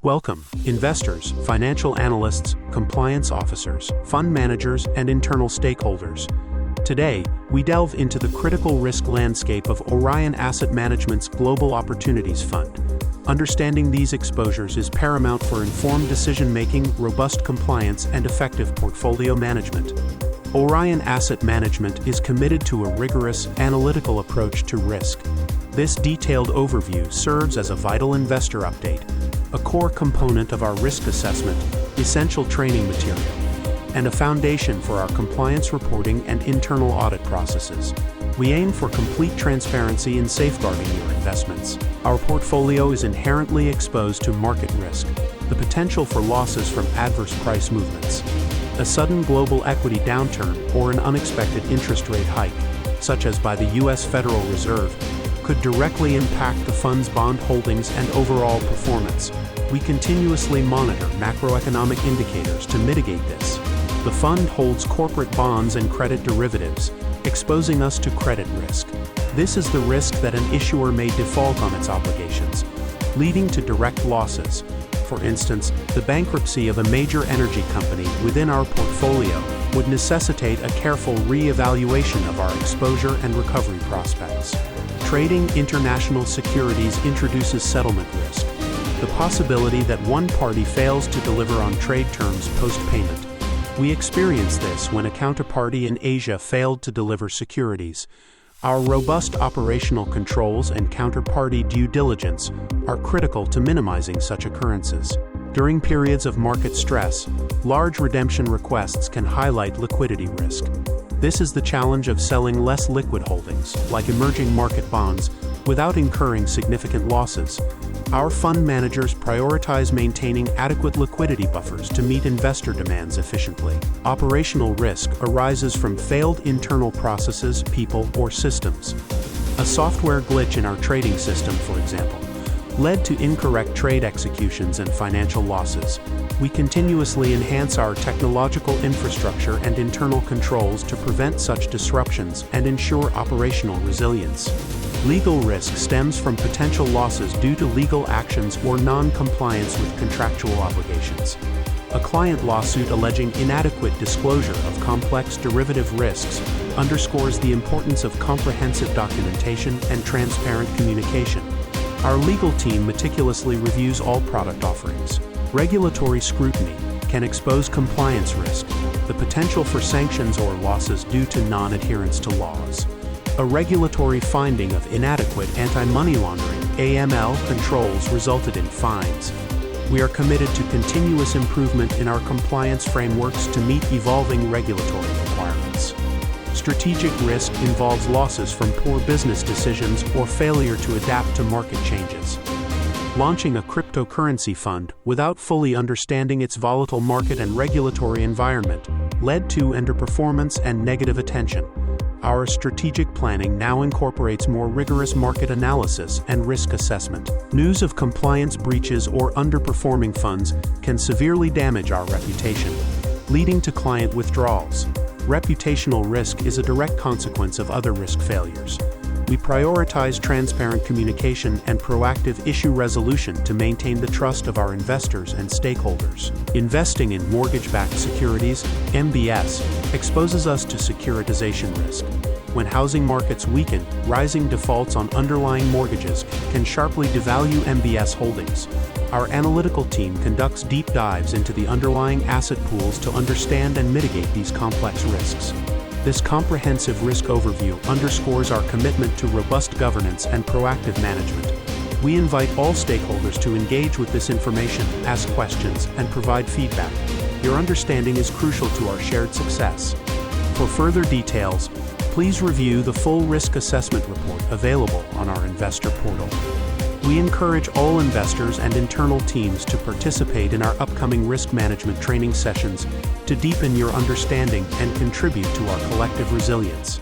Welcome, investors, financial analysts, compliance officers, fund managers, and internal stakeholders. Today, we delve into the critical risk landscape of Orion Asset Management's Global Opportunities Fund. Understanding these exposures is paramount for informed decision-making, robust compliance, and effective portfolio management. Orion Asset Management is committed to a rigorous, analytical approach to risk. This detailed overview serves as a vital investor update, a core component of our risk assessment, essential training material, and a foundation for our compliance reporting and internal audit processes. We aim for complete transparency in safeguarding your investments. Our portfolio is inherently exposed to market risk, the potential for losses from adverse price movements. A sudden global equity downturn or an unexpected interest rate hike, such as by the U.S. Federal Reserve, could directly impact the fund's bond holdings and overall performance. We continuously monitor macroeconomic indicators to mitigate this. The fund holds corporate bonds and credit derivatives, exposing us to credit risk. This is the risk that an issuer may default on its obligations, leading to direct losses. For instance, the bankruptcy of a major energy company within our portfolio would necessitate a careful re-evaluation of our exposure and recovery prospects. Trading international securities introduces settlement risk, the possibility that one party fails to deliver on trade terms post-payment. We experienced this when a counterparty in Asia failed to deliver securities. Our robust operational controls and counterparty due diligence are critical to minimizing such occurrences. During periods of market stress, large redemption requests can highlight liquidity risk. This is the challenge of selling less liquid holdings, like emerging market bonds, without incurring significant losses. Our fund managers prioritize maintaining adequate liquidity buffers to meet investor demands efficiently. Operational risk arises from failed internal processes, people, or systems. A software glitch in our trading system, for example, led to incorrect trade executions and financial losses. We continuously enhance our technological infrastructure and internal controls to prevent such disruptions and ensure operational resilience. Legal risk stems from potential losses due to legal actions or non-compliance with contractual obligations. A client lawsuit alleging inadequate disclosure of complex derivative risks underscores the importance of comprehensive documentation and transparent communication. Our legal team meticulously reviews all product offerings. Regulatory scrutiny can expose compliance risk, the potential for sanctions or losses due to non-adherence to laws. A regulatory finding of inadequate anti-money laundering (AML) controls resulted in fines. We are committed to continuous improvement in our compliance frameworks to meet evolving regulatory requirements. Strategic risk involves losses from poor business decisions or failure to adapt to market changes. Launching a cryptocurrency fund without fully understanding its volatile market and regulatory environment led to underperformance and negative attention. Our strategic planning now incorporates more rigorous market analysis and risk assessment. News of compliance breaches or underperforming funds can severely damage our reputation, leading to client withdrawals. Reputational risk is a direct consequence of other risk failures. We prioritize transparent communication and proactive issue resolution to maintain the trust of our investors and stakeholders. Investing in mortgage-backed securities, MBS, exposes us to securitization risk. When housing markets weaken, rising defaults on underlying mortgages can sharply devalue MBS holdings. Our analytical team conducts deep dives into the underlying asset pools to understand and mitigate these complex risks. This comprehensive risk overview underscores our commitment to robust governance and proactive management. We invite all stakeholders to engage with this information, ask questions, and provide feedback. Your understanding is crucial to our shared success. For further details, please review the full risk assessment report available on our investor portal. We encourage all investors and internal teams to participate in our upcoming risk management training sessions to deepen your understanding and contribute to our collective resilience.